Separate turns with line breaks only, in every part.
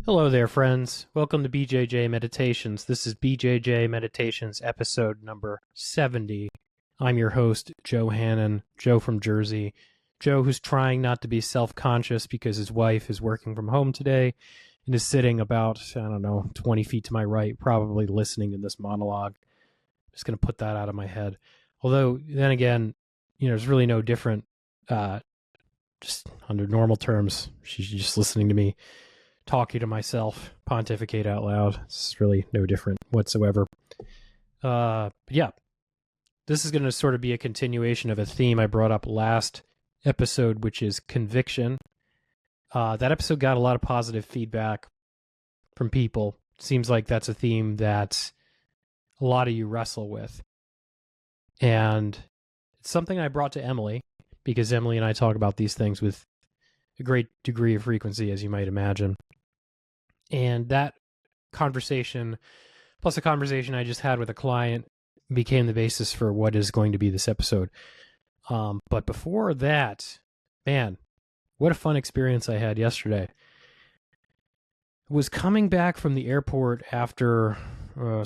Hello there, friends. Welcome to BJJ Meditations. This is BJJ Meditations episode number 70. I'm your host, Joe Hannon, Joe from Jersey. Joe who's trying not to be self-conscious because his wife is working from home today and is sitting about, 20 feet to my right, probably listening to this monologue. I'm just going to put that out of my head. Although, then again, there's really no different, just under normal terms. She's just listening to me talking to myself, pontificate out loud. It's really no different whatsoever. Yeah, this is going to sort of be a continuation of a theme I brought up last episode, which is conviction. That episode got a lot of positive feedback from people. Seems like that's a theme that a lot of you wrestle with. And it's something I brought to Emily, because Emily and I talk about these things with a great degree of frequency, as you might imagine. And that conversation, plus a conversation I just had with a client, became the basis for what is going to be this episode. But before that, man, what a fun experience I had yesterday. I was coming back from the airport after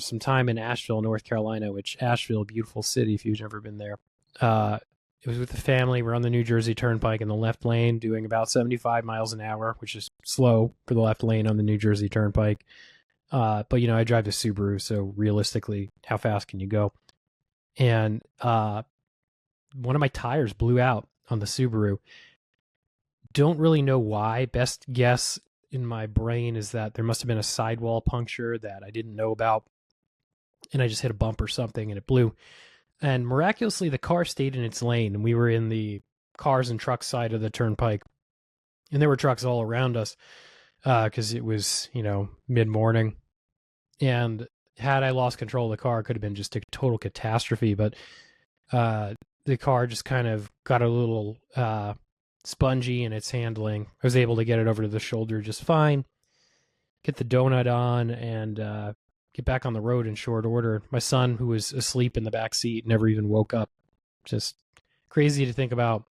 some time in Asheville, North Carolina, which Asheville, beautiful city if you've never been there. It was with the family. We're on the New Jersey Turnpike in the left lane doing about 75 miles an hour, which is slow for the left lane on the New Jersey Turnpike. But, I drive a Subaru, so realistically, how fast can you go? And one of my tires blew out on the Subaru. Don't really know why. Best guess in my brain is that there must have been a sidewall puncture that I didn't know about, and I just hit a bump or something, and it blew. And miraculously, the car stayed in its lane, and we were in the cars and trucks side of the turnpike. And there were trucks all around us because it was, mid-morning. And had I lost control of the car, it could have been just a total catastrophe. But the car just kind of got a little spongy in its handling. I was able to get it over to the shoulder just fine, get the donut on, and get back on the road in short order. My son, who was asleep in the back seat, never even woke up. Just crazy to think about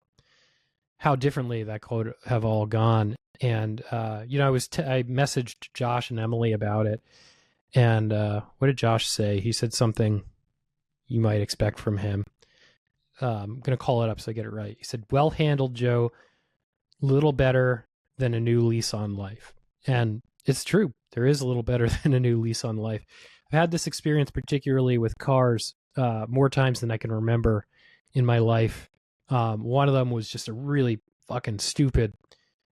how differently that could have all gone. And I messaged Josh and Emily about it. And what did Josh say? He said something you might expect from him. I'm going to call it up so I get it right. He said, "Well handled, Joe. Little better than a new lease on life." And it's true. There is a little better than a new lease on life. I've had this experience particularly with cars more times than I can remember in my life. One of them was just a really fucking stupid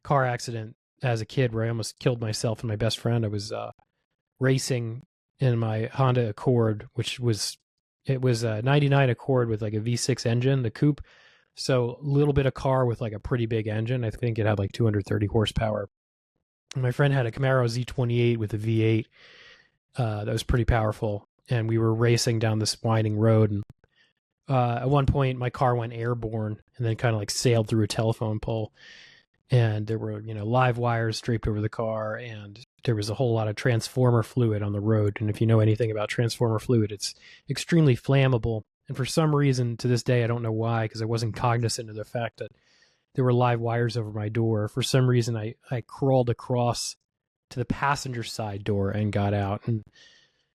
car accident as a kid where I almost killed myself and my best friend. I was racing in my Honda Accord, which was a 99 Accord with like a V6 engine, the coupe. So a little bit of car with like a pretty big engine. I think it had like 230 horsepower. My friend had a Camaro Z28 with a V8 that was pretty powerful, and we were racing down this winding road. And at one point, my car went airborne and then kind of like sailed through a telephone pole. And there were, live wires draped over the car, and there was a whole lot of transformer fluid on the road. And if you know anything about transformer fluid, it's extremely flammable. And for some reason, to this day, I don't know why, because I wasn't cognizant of the fact that there were live wires over my door. For some reason, I crawled across to the passenger side door and got out. And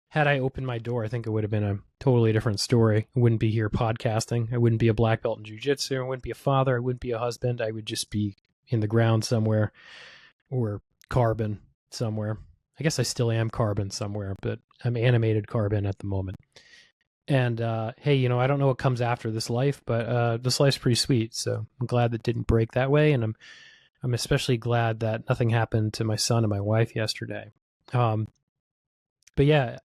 had I opened my door, I think it would have been a totally different story. I wouldn't be here podcasting. I wouldn't be a black belt in jiu-jitsu. I wouldn't be a father. I wouldn't be a husband. I would just be in the ground somewhere, or carbon somewhere. I guess I still am carbon somewhere, but I'm animated carbon at the moment. And hey, I don't know what comes after this life, but this life's pretty sweet. So I'm glad that didn't break that way, and I'm especially glad that nothing happened to my son and my wife yesterday. But yeah,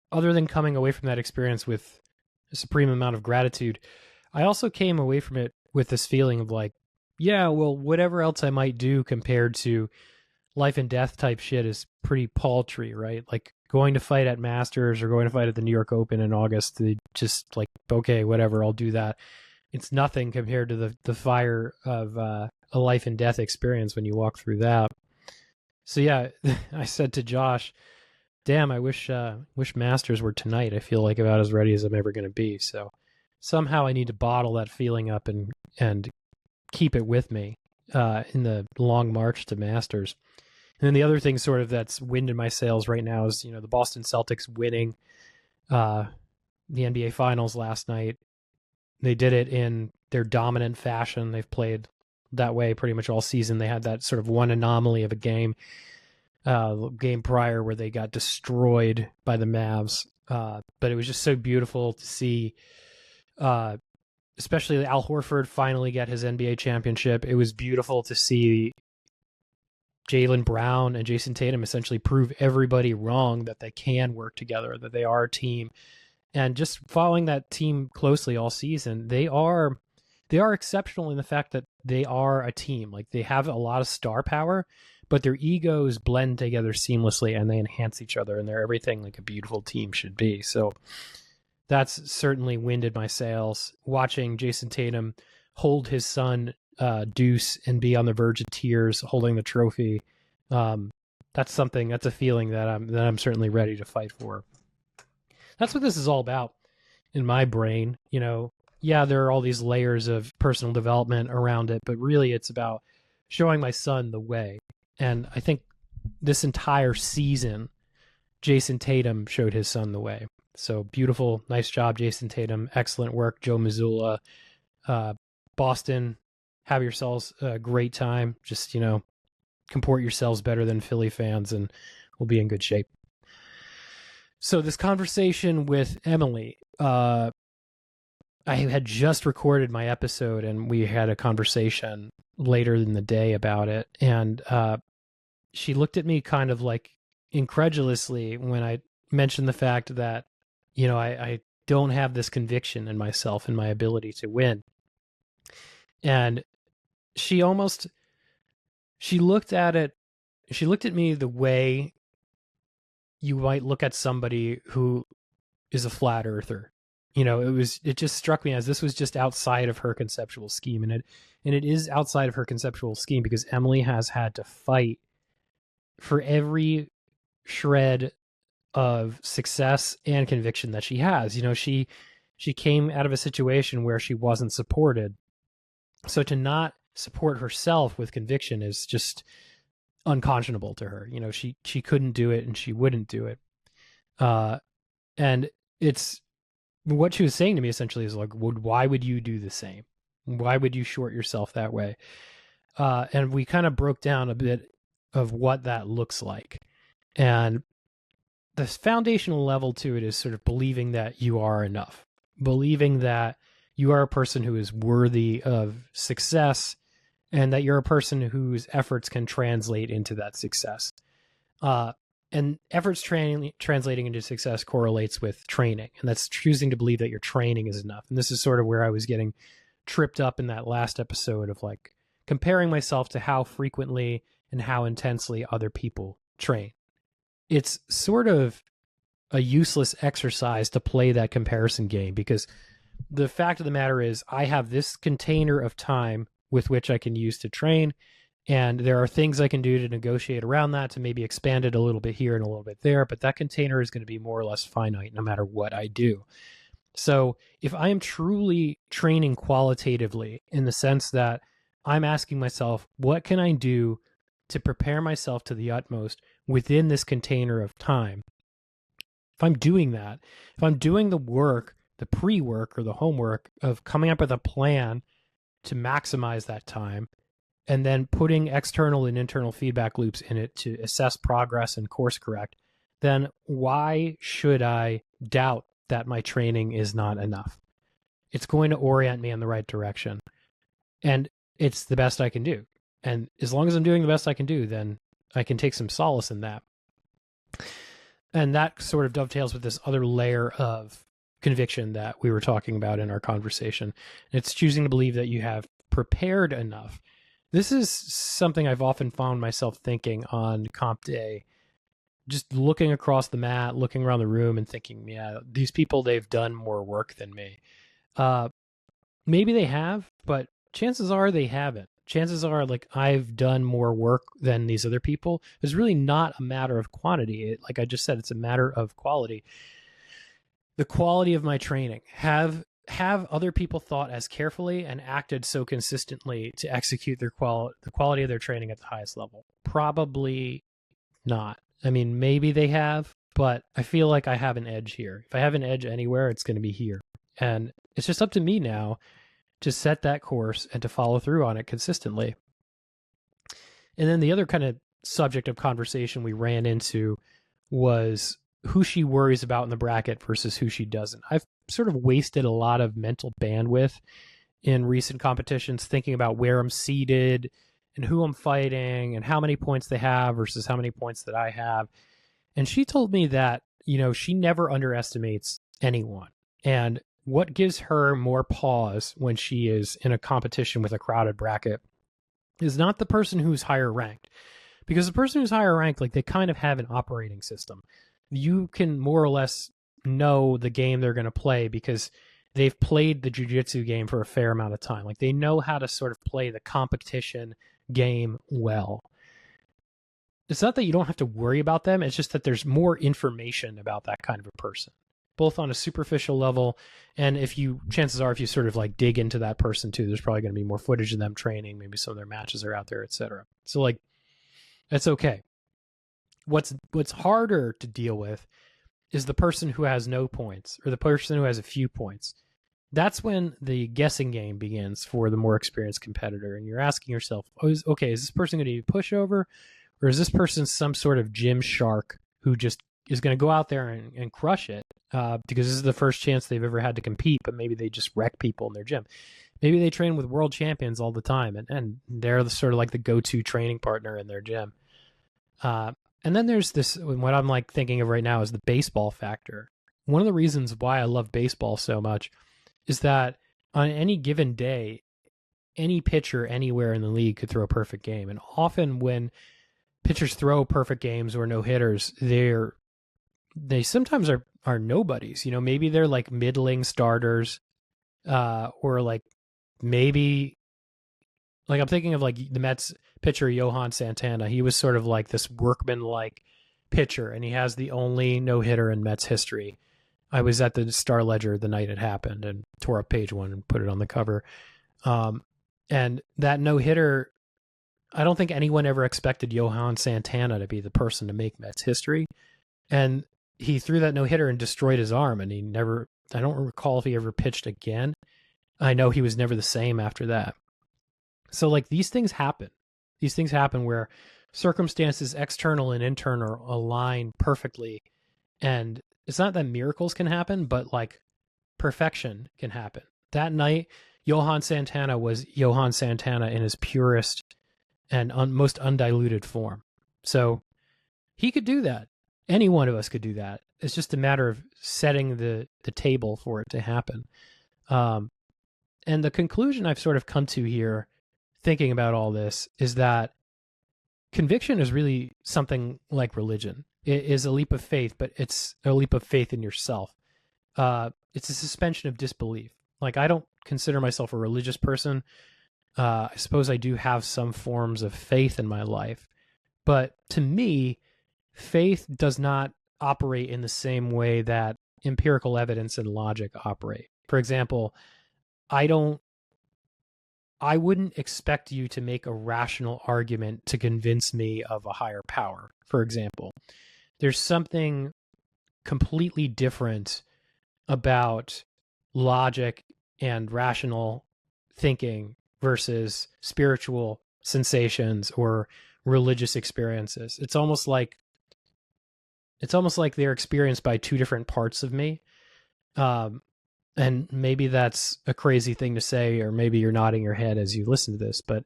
other than coming away from that experience with a supreme amount of gratitude, I also came away from it with this feeling of like, yeah, well, whatever else I might do compared to life and death type shit is pretty paltry, right? Like going to fight at Masters or going to fight at the New York Open in August, they just like, okay, whatever, I'll do that. It's nothing compared to the fire of a life and death experience when you walk through that. So yeah, I said to Josh, damn, I wish Masters were tonight. I feel like about as ready as I'm ever going to be. So somehow I need to bottle that feeling up and keep it with me in the long march to Masters. And then the other thing sort of that's wind in my sails right now is, the Boston Celtics winning the NBA Finals last night. They did it in their dominant fashion. They've played that way pretty much all season. They had that sort of one anomaly of a game prior where they got destroyed by the Mavs. But it was just so beautiful to see, especially Al Horford finally get his NBA championship. It was beautiful to see Jaylen Brown and Jason Tatum essentially prove everybody wrong that they can work together, that they are a team. And just following that team closely all season, they are exceptional in the fact that they are a team. Like, they have a lot of star power, but their egos blend together seamlessly and they enhance each other, and they're everything like a beautiful team should be. So that's certainly winded my sails. Watching Jason Tatum hold his son Deuce and be on the verge of tears holding the trophy, that's a feeling that I'm certainly ready to fight for. That's what this is all about in my brain. Yeah, there are all these layers of personal development around it, but really it's about showing my son the way. And I think this entire season, Jason Tatum showed his son the way. So beautiful, nice job, Jason Tatum. Excellent work, Joe Mazzulla. Boston, have yourselves a great time. Just, comport yourselves better than Philly fans and we'll be in good shape. So this conversation with Emily, I had just recorded my episode and we had a conversation later in the day about it. And she looked at me kind of like incredulously when I mentioned the fact that, I don't have this conviction in myself and my ability to win. And she looked at me the way you might look at somebody who is a flat earther. It just struck me as this was just outside of her conceptual scheme. And it is outside of her conceptual scheme because Emily has had to fight for every shred of success and conviction that she has. She came out of a situation where she wasn't supported. So to not support herself with conviction is just unconscionable to her. She couldn't do it and she wouldn't do it. And it's what she was saying to me essentially is like, why would you do the same? Why would you short yourself that way? And we kind of broke down a bit of what that looks like. And the foundational level to it is sort of believing that you are enough, believing that you are a person who is worthy of success and that you're a person whose efforts can translate into that success. And efforts translating into success correlates with training. And that's choosing to believe that your training is enough. And this is sort of where I was getting tripped up in that last episode of like comparing myself to how frequently and how intensely other people train. It's sort of a useless exercise to play that comparison game because the fact of the matter is I have this container of time with which I can use to train. And there are things I can do to negotiate around that to maybe expand it a little bit here and a little bit there. But that container is going to be more or less finite no matter what I do. So if I am truly training qualitatively in the sense that I'm asking myself, what can I do to prepare myself to the utmost within this container of time? If I'm doing that, if I'm doing the work, the pre-work or the homework of coming up with a plan to maximize that time, and then putting external and internal feedback loops in it to assess progress and course correct, then why should I doubt that my training is not enough? It's going to orient me in the right direction. And it's the best I can do. And as long as I'm doing the best I can do, then I can take some solace in that. And that sort of dovetails with this other layer of conviction that we were talking about in our conversation. It's choosing to believe that you have prepared enough. This is something I've often found myself thinking on comp day, just looking across the mat, looking around the room and thinking, yeah, these people, they've done more work than me. Maybe they have, but chances are they haven't. Chances are like I've done more work than these other people. It's really not a matter of quantity. Like I just said, it's a matter of quality. The quality of my training. Have other people thought as carefully and acted so consistently to execute the quality of their training at the highest level? Probably not. I mean, maybe they have, but I feel like I have an edge here. If I have an edge anywhere, it's going to be here. And it's just up to me now to set that course and to follow through on it consistently. And then the other kind of subject of conversation we ran into was who she worries about in the bracket versus who she doesn't. I've sort of wasted a lot of mental bandwidth in recent competitions thinking about where I'm seated and who I'm fighting and how many points they have versus how many points that I have. And she told me that, she never underestimates anyone. And what gives her more pause when she is in a competition with a crowded bracket is not the person who's higher ranked. Because the person who's higher ranked, like, they kind of have an operating system. You can more or less know the game they're going to play because they've played the jiu-jitsu game for a fair amount of time. Like, they know how to sort of play the competition game well. It's not that you don't have to worry about them. It's just that there's more information about that kind of a person, both on a superficial level. And chances are, if you sort of like dig into that person too, there's probably going to be more footage of them training. Maybe some of their matches are out there, etc. So like, that's okay. What's harder to deal with is the person who has no points or the person who has a few points. That's when the guessing game begins for the more experienced competitor. And you're asking yourself, is this person going to be a pushover, or is this person some sort of gym shark who just is going to go out there and crush it because this is the first chance they've ever had to compete, but maybe they just wreck people in their gym. Maybe they train with world champions all the time, and they're sort of like the go-to training partner in their gym. And then there's this, what I'm like thinking of right now is the baseball factor. One of the reasons why I love baseball so much is that on any given day, any pitcher anywhere in the league could throw a perfect game. And often when pitchers throw perfect games or no hitters, they sometimes are nobodies. Maybe they're like middling starters, or like maybe, like, I'm thinking of like the Mets pitcher Johan Santana. He was sort of like this workman-like pitcher, and he has the only no-hitter in Mets history. I was at the Star Ledger the night it happened and tore up page one and put it on the cover. And that no-hitter, I don't think anyone ever expected Johan Santana to be the person to make Mets history. And he threw that no-hitter and destroyed his arm, and I don't recall if he ever pitched again. I know he was never the same after that. So like, these things happen. These things happen where circumstances, external and internal, align perfectly. And it's not that miracles can happen, but like perfection can happen. That night, Johan Santana was Johan Santana in his purest and most undiluted form. So he could do that. Any one of us could do that. It's just a matter of setting the table for it to happen. And the conclusion I've sort of come to here, thinking about all this, is that conviction is really something like religion. It is a leap of faith, but it's a leap of faith in yourself. It's a suspension of disbelief. Like, I don't consider myself a religious person. I suppose I do have some forms of faith in my life. But to me, faith does not operate in the same way that empirical evidence and logic operate. For example, I wouldn't expect you to make a rational argument to convince me of a higher power, for example. There's something completely different about logic and rational thinking versus spiritual sensations or religious experiences. It's almost like they're experienced by two different parts of me. And maybe that's a crazy thing to say, or maybe you're nodding your head as you listen to this, but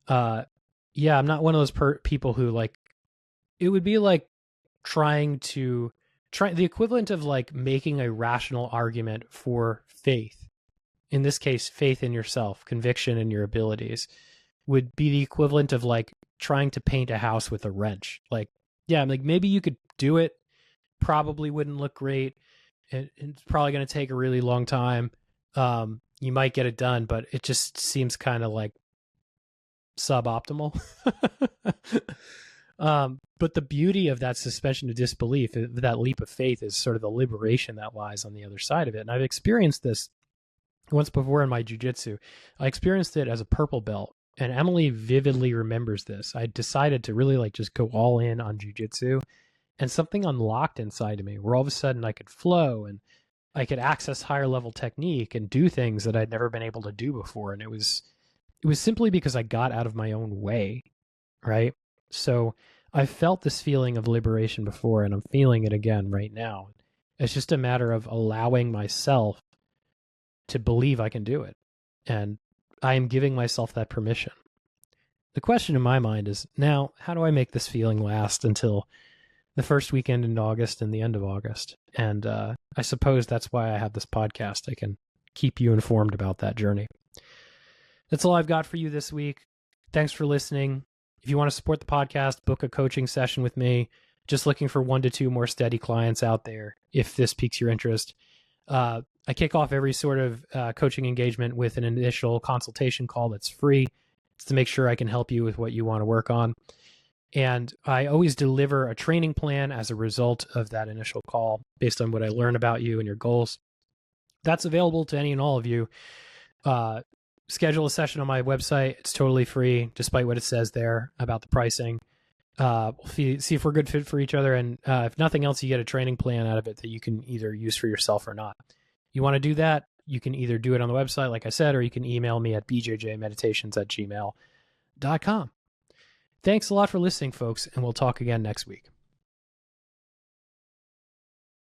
yeah, I'm not one of those people who, like, it would be like trying the equivalent of like making a rational argument for faith. In this case, faith in yourself, conviction in your abilities, would be the equivalent of like trying to paint a house with a wrench. Like, yeah, like maybe you could do it, probably wouldn't look great. It's probably going to take a really long time. You might get it done, but it just seems kind of like suboptimal. But the beauty of that suspension of disbelief, that leap of faith, is sort of the liberation that lies on the other side of it. And I've experienced this once before in my jiu-jitsu. I experienced it as a purple belt And Emily vividly remembers this. I decided to really just go all in on jujitsu, and something unlocked inside of me where all of a sudden I could flow and I could access higher level technique and do things that I'd never been able to do before. And it was simply because I got out of my own way, right? So I felt this feeling of liberation before, and I'm feeling it again right now. It's just a matter of allowing myself to believe I can do it. And I am giving myself that permission. The question in my mind is, now, how do I make this feeling last until the first weekend in August and the end of August? And I suppose that's why I have this podcast. I can keep you informed about that journey. That's all I've got for you this week. Thanks for listening. If you want to support the podcast, book a coaching session with me. Just looking for 1 to 2 more steady clients out there if this piques your interest. I kick off every sort of coaching engagement with an initial consultation call that's free. It's to make sure I can help you with what you want to work on. And I always deliver a training plan as a result of that initial call based on what I learn about you and your goals. That's available to any and all of you. Schedule a session on my website. It's totally free, despite what it says there about the pricing. We'll see if we're a good fit for each other. And if nothing else, you get a training plan out of it that you can either use for yourself or not. You want to do that, you can either do it on the website, like I said, or you can email me at bjjmeditations@gmail.com. Thanks a lot for listening, folks, and we'll talk again next week.